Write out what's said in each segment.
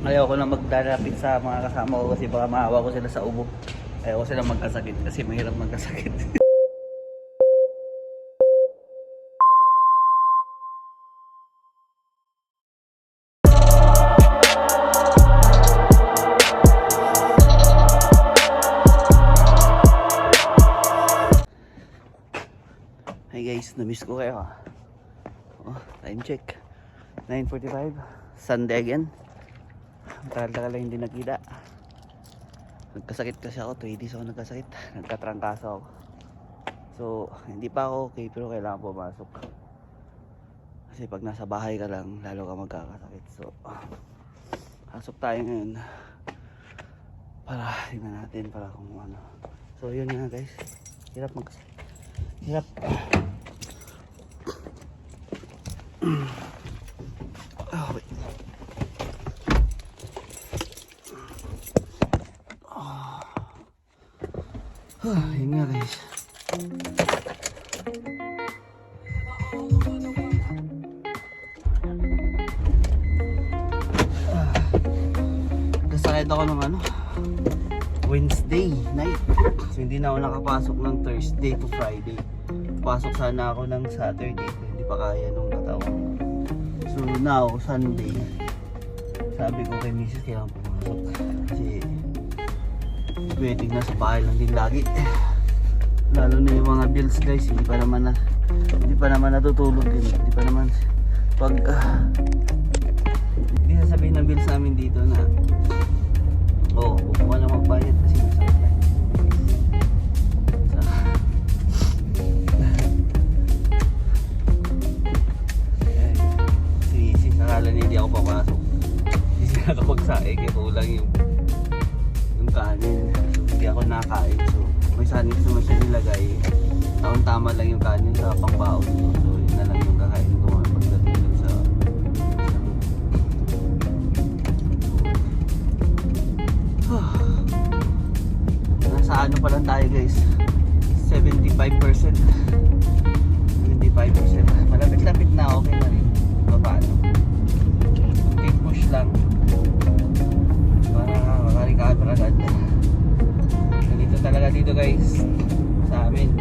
Ayaw ko na maglalapit sa mga kasama ko kasi baka maawa ko sila sa ubo. Ayaw ko sila magkasakit kasi mahirap magkasakit. Hi guys, na-miss ko kayo. Oh, time check. 9:45. Sunday again. Tagal-tagal lang hindi nakita. Nagkasakit kasi ako. 2 days ako nagkasakit. Nagkatrangkaso ako. So, hindi pa ako okay pero kailangan pumasok. Kasi pag nasa bahay ka lang, lalo ka magkakasakit. So, pasok tayo ngayon. Para tingnan natin para kung ano. So, yun nga guys. Hirap magkasakit. Hirap. Oh, wait. Yun nga guys. Kasakit ako ng ano, Wednesday night. So hindi na ako nakapasok ng Thursday to Friday. Pasok sana ako ng Saturday. Hindi pa kaya nung katawan. So now, Sunday, sabi ko kay Mrs. kailangan pumasok. Kasi pwedeng nasa bahay lang din lagi. Lalo na yung mga bills guys, hindi pa naman natutulog din. Hindi pa naman pag hindi sasabihin ng bills namin dito na oh, huwag na magbayad kasi masakit lang. Si nakala niya hindi ako papasok. Hindi siya nakapagsae kaya kulang yung kanin. So hindi ako nakain. So may sanit naman siya nilagay. Taon tama lang yung kanin sa pangbaon. So yun na lang yung kakain ko pagdating dun sa nasa ano pa lang tayo guys, 75%. Malapit-lapit na, okay na rin. Paano? Big push lang para makarecover agad. Ganito talaga dito guys sa amin.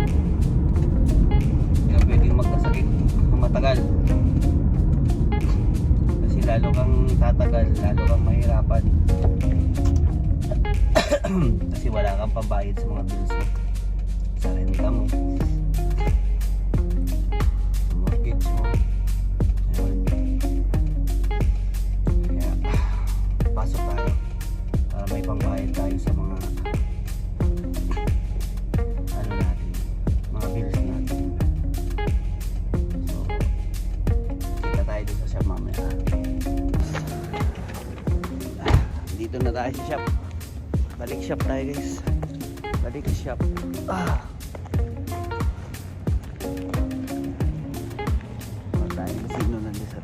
Kaya pwedeng magkasakit ng matagal. Kasi lalo kang tatagal, lalo kang mahirapan. Kasi wala kang pambayad sa mga bills mo. Sa renta mo, sa mortgage mo. Ayun. Kaya pasok tayo para may pambayad tayo sa mga ano natin, mga bills natin. So kita tayo dun sa shop mamaya. Dito na tayo sa shop. Balik shop tayo guys. Balik shop. Tayo sino nandiyan sa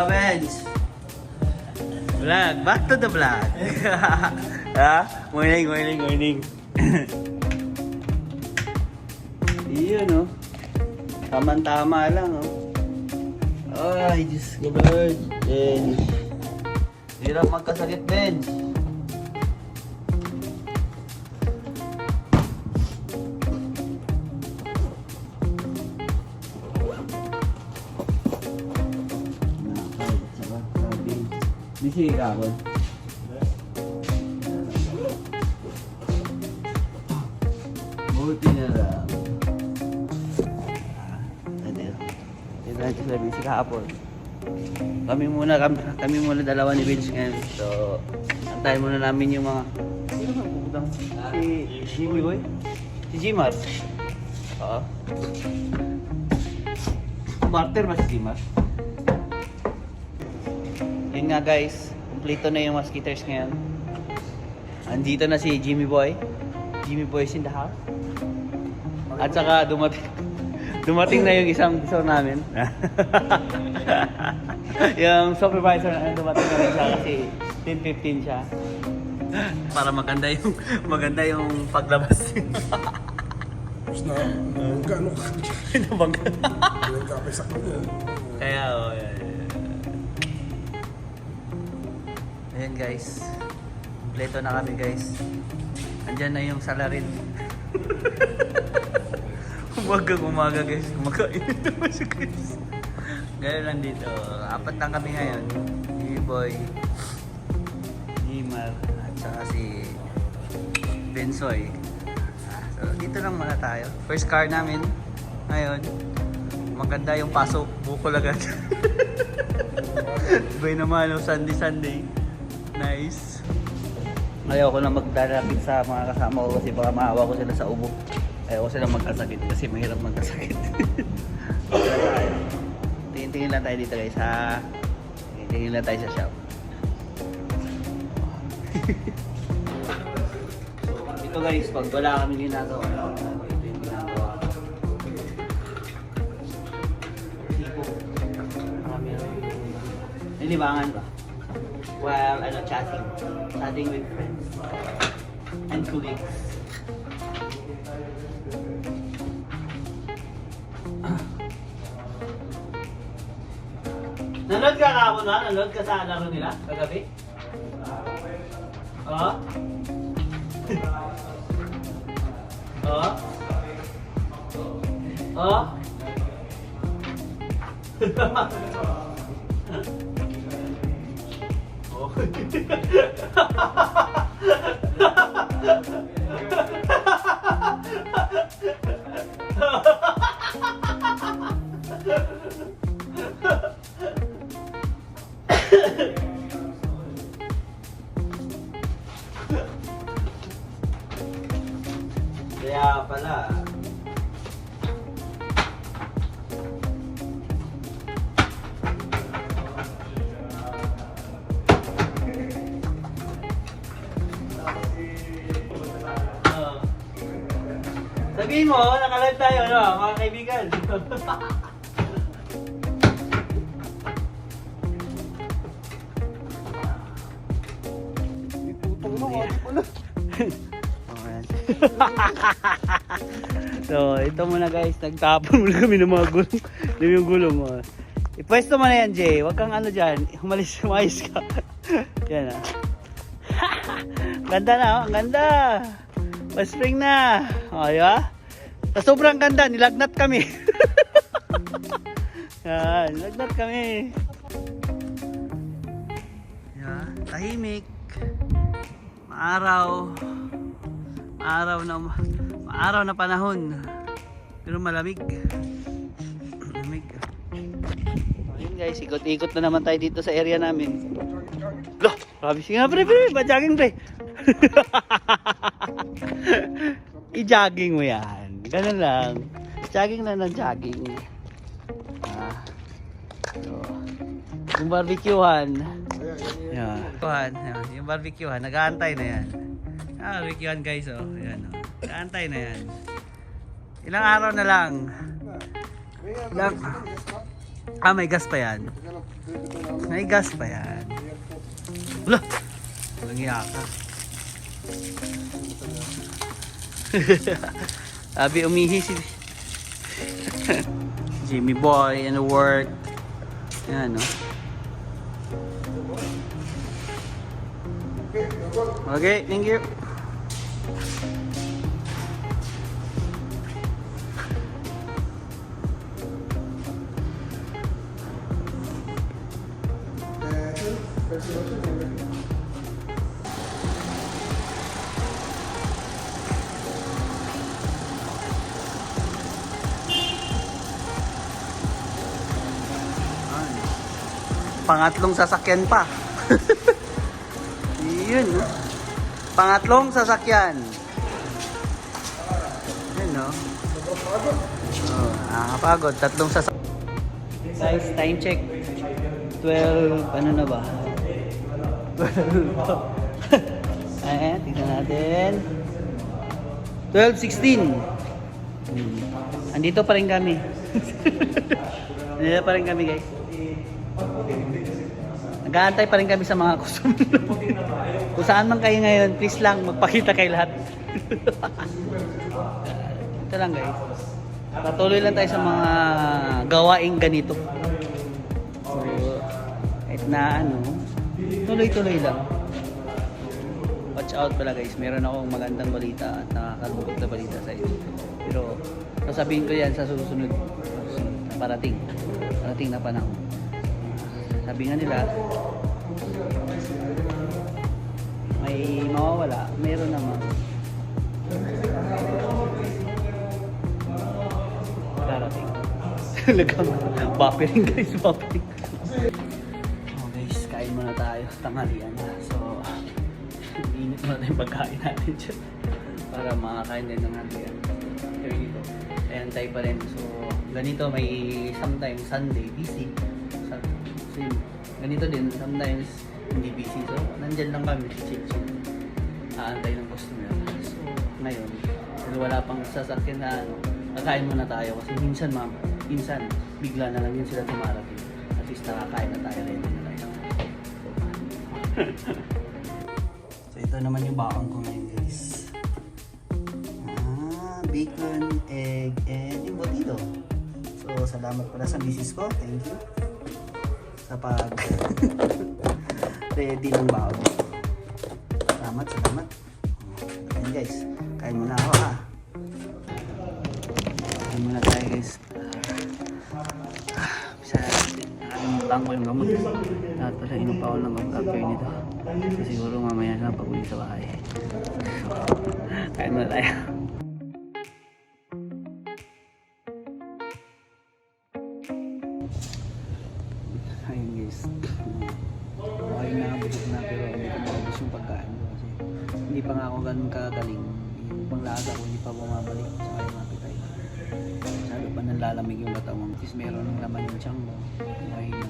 Benz! Vlog! Back to the vlog! Morning! Iyon oh. Tama-tama lang oh. Ay, Diyos ko Lord. Benz. Hirap magkasakit, Benz. Busy ka ako. Buti na lang. Hindi sila busy kahapon. Kami muna dalawa ni Vince ngayon. So, antayin muna namin yung mga sino ba puputang? Si Jimmy Boy? Si Jimar? Oo. Barter ba si Jimar? Yun nga guys, kumpleto na yung Mosquitoes ngayon. Andito na si Jimmy Boy. Jimmy Boy is in the house. At saka dumating na yung isang bisor namin. Yung supervisor na dumating na rin siya kasi 10:15 siya. Para maganda yung paglabas. Tapos na, gano'n ka. Nabangga. Nagkapay sa kanya. Kaya, oh, yan. Ayan guys. Kompleto na kami guys. Andyan na yung salarin. Umaga guys. Kumakain naman siya guys. Gano'n lang dito. 4 lang kami ngayon. Si Boy, Nimar, at saka si Bensoy. So dito lang muna tayo. First car namin ngayon. Maganda yung pasok. Bukol agad. Boy naman, no, Sunday. Nice. Ayaw ko na magdalapit sa mga kasama ko kasi baka maawa ko sila sa ubo. Ayaw ko sila magkasakit kasi mahirap magkasakit. Tingin lang tayo dito guys ha. Tingin lang tayo sa shop. Ito guys, pag wala kami ginagawa, ito yung ginagawa. Tipo. Marami na. Nilibangan ba? While chatting with friends and colleagues. Nanood ka kahapon ba? Nanood ka sa laro nila kagabi? Oo? Oo? Oo? Kaya pala. Sabihin mo, nakalive tayo, no, mga kaibigan. Putong na, wadi ko na. So, ito muna guys, nagtapon muna kami ng mga gulong. Yung gulong mo. Ipwesto mo na yan, Jay. Huwag kang ano dyan. Umayos ka. Yan ah. Ganda na, oh. Ang ganda. Pa-spring na. O, di ba? Sa sobrang ganda, nilagnat kami. Yan, nilagnat kami. Yan, tahimik. Maaraw. Maaraw na panahon. Pero malamig. Malamig. Ayun guys, ikot-ikot na naman tayo dito sa area namin. Loh, grabe siya nga pre, ba-jogging pre? I-jogging mo yan. Ganun lang. Jogging na ng jogging. So, yung barbecuehan. Yan. Yung barbecuehan, nag-aantay na yan. Barbecuehan guys, oh. Ayan, oh. Nag-aantay na yan. Ilang araw na lang. May gas pa yan. May gas pa yan. Wala! Walang iya ka. Sabi umihi si Jimmy Boy and work. Yan, no? Okay, thank you. Pangatlong sasakyan pa. Yun, no? Pangatlong sasakyan. Yun, no? Oh, nakakapagod. Tatlong sasakyan. Guys, time check. 12, ano na ba? 12. Ayan, tignan natin. 12:16. Andito pa rin kami. Andito pa rin kami, guys. Nag-aantay pa rin kami sa mga customer. Kung saan man kayo ngayon, please lang magpakita kay lahat. Ito lang guys. Patuloy lang tayo sa mga gawaing ganito. So, kahit na ano, tuloy-tuloy lang. Watch out pala guys, meron akong magandang balita at nakakalungkot na balita sa inyo. Pero sasabihin ko yan sa susunod na parating na panahon. Sabi nga nila, may mawawala, meron naman. Darating. Talagang buffering guys, buffering. Oh guys, kain muna tayo, tanghalian na. So, init muna tayong pagkain natin dyan para makakain din ng halian. Pero dito, ayan tayo pa rin. So, ganito may sometimes Sunday busy. So, ganito din, sometimes hindi busy. So, nandyan lang kami, chill. Aantay ng customer. So, ngayon, wala pang sasakyan na ano, kakain muna tayo kasi minsan bigla na lang yun sila tumarating. At least nakakain na tayo, ready na tayo. So ito naman yung baon ko ngayon guys. Bacon, egg, and embutido. So salamat pala sa misis ko, thank you sa pag ready ng baon. Salamat. Ayan guys, kain muna ako ha. Kain muna tayo guys. Bisa nakalimutan ko yung gamot. Lahat pala inom pa ako ng gamot after nito. So, siguro mamaya na pag uwi sa bahay. So, kain muna tayo. Ayun guys. Okay na, busog na pero hindi ko maubos yung pagkain ko kasi hindi pa nga ako ganun kagaling. Yung panglasa ko hindi pa bumabalik sa kayong appetite. Masyado pa nanlalamig yung katawan. At least meron ng laman yung tiyan mo. Okay na.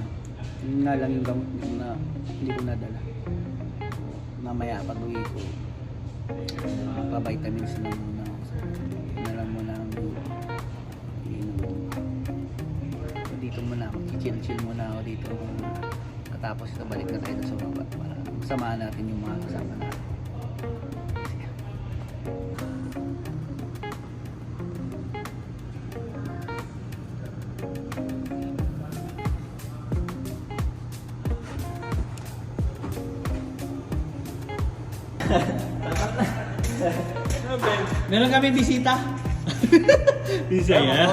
Yun nga lang yung gamot na hindi ko nadala. Mamaya pag uwi ko, pa-vitamins na muna ako. So, yun na lang muna ang so, dito muna ako. Chill muna ako dito. Katapos ito balik na tayo sa baba para samahan natin yung mga kasama natin. Meron kami bisita. Bisaya.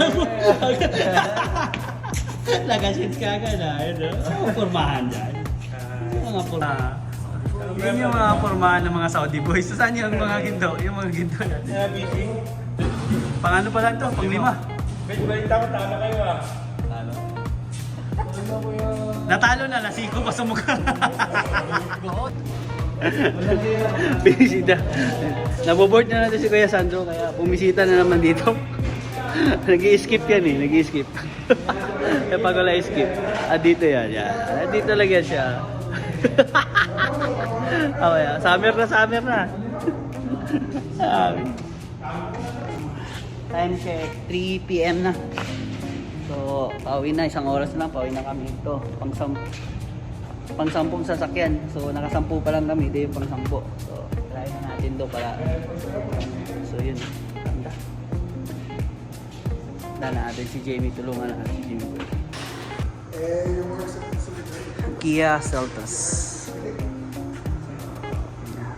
Nag-assist ka agad ha. Pormahan dyan. Mga pormahan. Yun yung mga pormahan ng mga Saudi boys. So saan yung mga ginto? Yung mga ginto natin. Pang ano pa lang to? Pang 5. Balita ko, tama kayo ah. Talo? Natalo na. Lasiko pa sa mukha. Binisita. Naboboard na natin si Kuya Sandro kaya bumisita na naman dito. Nag-i-skip yan eh, nag-i-skip. Kaya pag wala i-skip, dito yan. Dito lang yan siya. Okay, summer na. Time check, 3 PM na. So, pauwi na, isang oras na lang, pauwi na kami ito. Pang-10 sasakyan. So, naka-10 pa lang kami, ito yung pang-10. So, try na natin to para. So, yun. Tanda. Natin si Jamie, tulungan natin si Jamie. Yung mga sa Kia Seltos.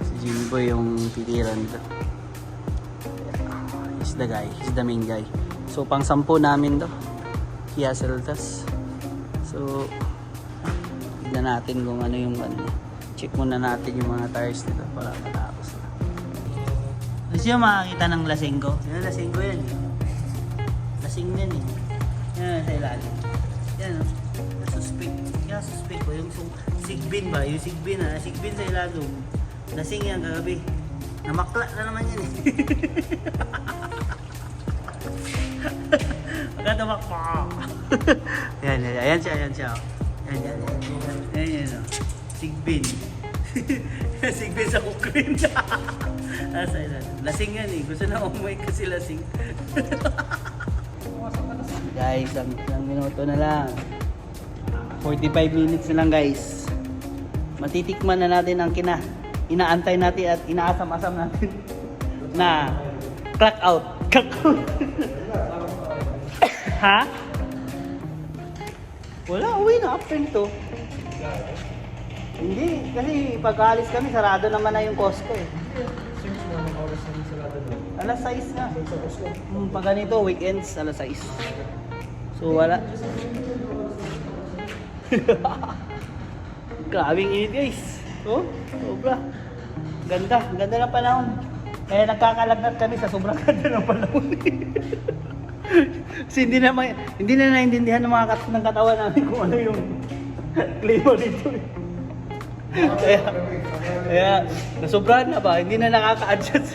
Si Jamie Boy yung titiran dito. He's the guy, he's the main guy. So pang 10 namin to, Kia Seltos. So tignan natin kung ano yung ano. Check muna natin yung mga tires nito para matapos na. Gusto nyo makakita ng lasenggo? Yan, lasenggo yan eh. Lasing yan eh. Yan sa ilalim. Yan o. Suspect ko. Yung sigbin ba? Yung sigbin ha. Sigbin sa ilalim. Lasing yan kagabi. Namakla na naman yan eh. Pagka tumakpa. Ayan siya. Ayan o. Sigbin. Sigbin sa kukrin. Lasing yan eh. Gusto na umuwi kasi lasing. Guys, ang minuto na lang. 45 minutes na lang guys. Matitikman na natin ang inaantay natin at inaasam-asam natin na clock out. Clock out. Ha? Wala, uwi na after nito. Hindi, kasi pag-alis kami, sarado naman na yung Costco eh. Alas 6 nga. Pag ganito, weekends, alas 6. So wala. Grabing init guys. Oh, sobra. Ganda, ganda ng panahon. Kaya nagkakalagnat kami sa sobrang ganda ng panahon. Kasi hindi na naintindihan ng mga ng katawan namin kung ano yung klima dito. Kaya nasobrahan na ba? Hindi na nakaka-adjust.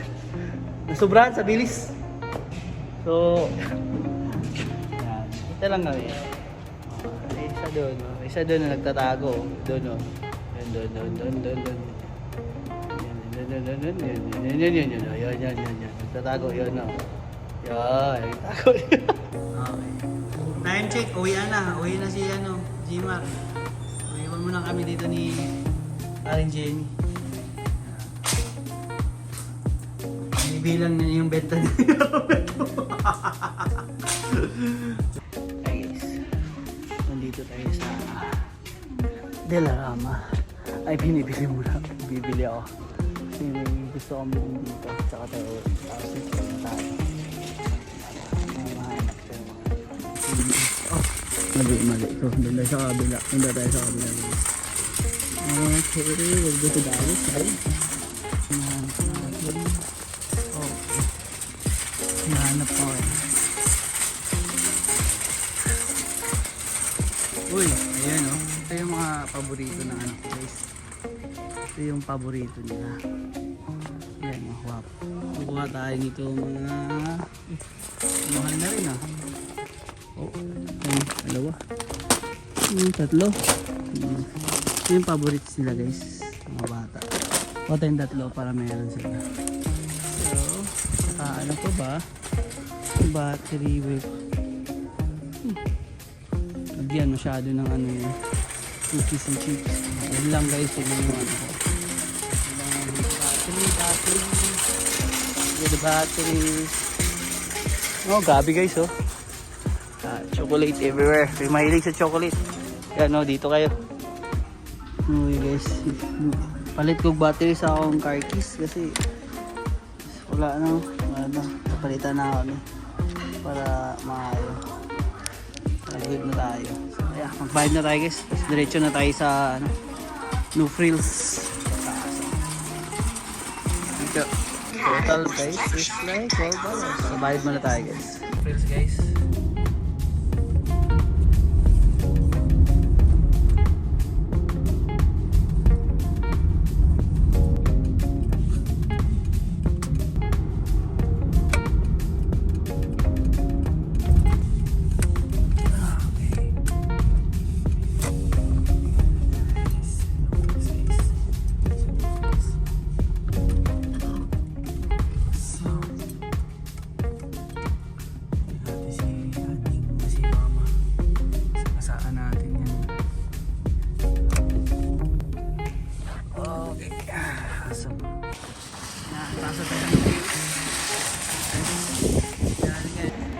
Nasobrahan sa bilis. So, yan. Ito lang kami. Isa doon na nagtatago. Doon o. Doon. Yan. Nagtatago, yun o. Yan, nagtatago. Okay. Time check, uwi na si Gmar. Uwiwan mo na kami dito ni Aling Jenny. Bilang na yung benta niya. Hey guys, nandito tayo sa Delarama. Ay, binibili muna. Bibili ako. Kasi may gusto kong bilhin dito. Tsaka tayo, tapos na tayo. Mahanap tayo. Oh, mali. Ito, doon tayo sa kabila. Okay, we'll go to the other side. Nahanap ko eh. Uy, ayan o. Ito yung mga paborito na anak guys. Ito yung paborito nila. Ayan, mga wap. Kukuha tayo nito mga mahal na rin ah. Oh, ayan, dalawa. Tatlo. Ito yung paborito nila guys. Mga bata. O tayong tatlo para meron sila. So, ano pa ba? Battery with Lagyan masyado ng ano yun, cookies and chips. Yan lang guys, yun yung ano ko. Battery with the batteries. Oh, gabi guys oh. Chocolate everywhere. May mahilig sa chocolate. Yan oh, dito kayo. Okay guys, palit ko battery sa akong car keys kasi wala na, napalitan na ako para maayo. Para good na tayo. So yeah, mag-vibe na tayo guys. Tapos diretso na tayo sa No Frills. Dito. Total guys is like $12. So vibe na tayo guys. No Frills guys.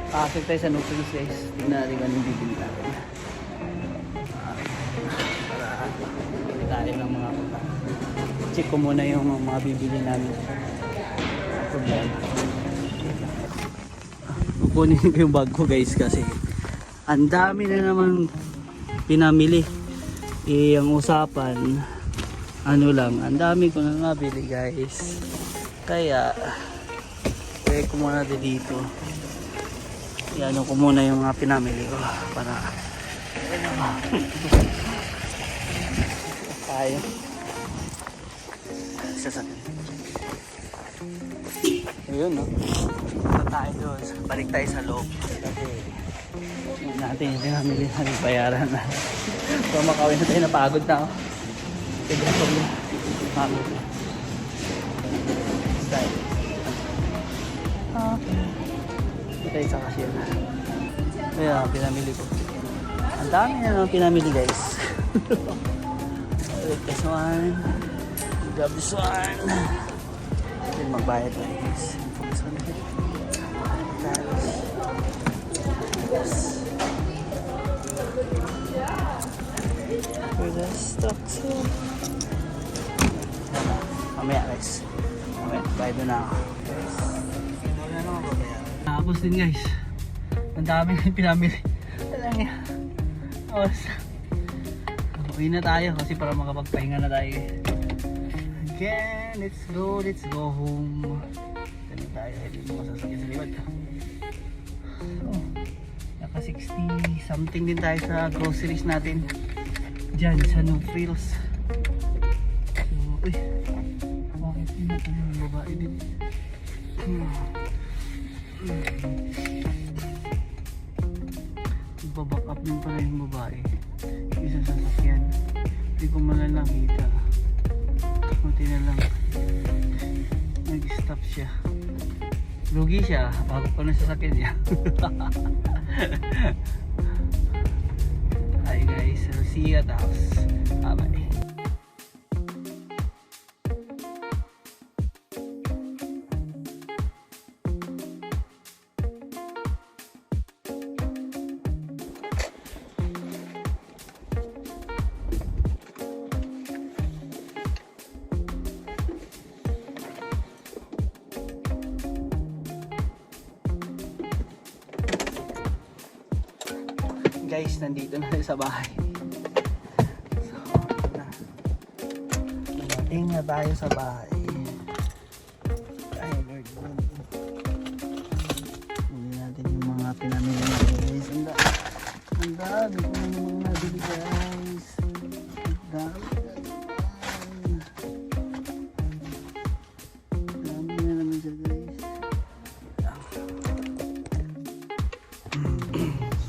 Pasok tayo sa No Frills guys. Tignan natin anong bibili natin. Para bibili tayo ng mga punta. Check ko muna yung mga bibili namin. Problema. Kukunin ko yung bag ko guys kasi ang dami na naman pinamili. Ang usapan ano lang, ang dami ko na nabili guys. Kaya check ko muna dito. Yan ko muna yung mga pinamili ko para tayo sasakyan. Ayun no, punta tayo doon, balik tayo sa loob natin yung pinamili natin, bayaran na so makawin na tayo, napagod na ako pagod na style. Okay, tayo sa cashier. Kaya pinamili ko. Ang dami na naman pinamili guys. Take this one. Grab this one. Then magbayad na guys. Focus on it. Yes. For the stock too. Mamaya guys. Mamaya, bayad na ako. Guys. Wala na ako babayaran. Tapos din guys. Ang dami na pinamili. Alam niya. Uwi na tayo kasi para makapagpahinga na tayo. Again, let's go home. Dali tayo, hindi mo masasakyan sa liwat. Oh, naka 60 something din tayo sa groceries natin. Diyan sa No Frills. So, uy, bakit yun ito yung babae din? Baback up din pala yung babae. Isang sasakyan. Hindi ko malalakita. Kunti na lang. Nag-stop siya. Lugi siya. Bago pa na sasakyan niya. Hi guys. So see you at the house. Bye-bye. Guys, nandito na tayo sa bahay. So, dumating na tayo sa bahay. Ay, Lord. Hindi natin yung mga pinamili natin guys. Ang dami ko na yung mga nabili guys. Ang dami na naman siya guys.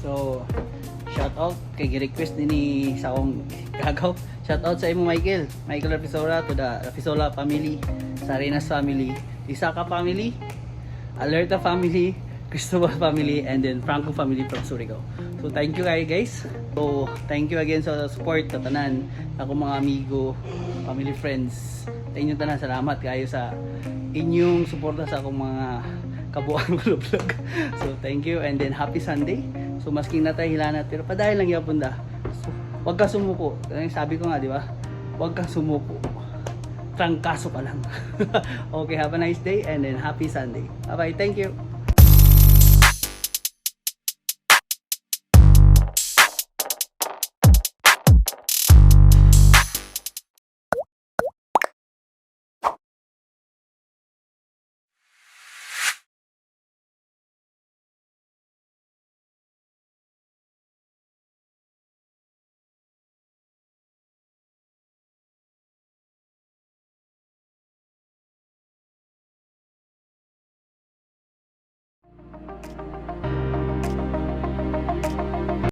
So, shout out kay request din ni Saong Gagaw. Shout out sa imo Michael Rafisola, to the Rafisola family, Sarinas family, Isaka family, Alerta family, Cristobal family, and then Franco family from Surigao. So thank you guys. So thank you again sa support sa tanan ako mga amigo, family, friends. Sa inyo tanan, salamat kayo sa inyong suporta sa akong mga kabuang vlog. So thank you, and then happy Sunday. So masking na tayo hilanat, pero padahil lang yapon da. So, wag ka sumuko. Sabi ko nga, di ba? Wag ka sumuko. Trangkaso ka lang. Okay, have a nice day and then happy Sunday. Bye bye. Thank you.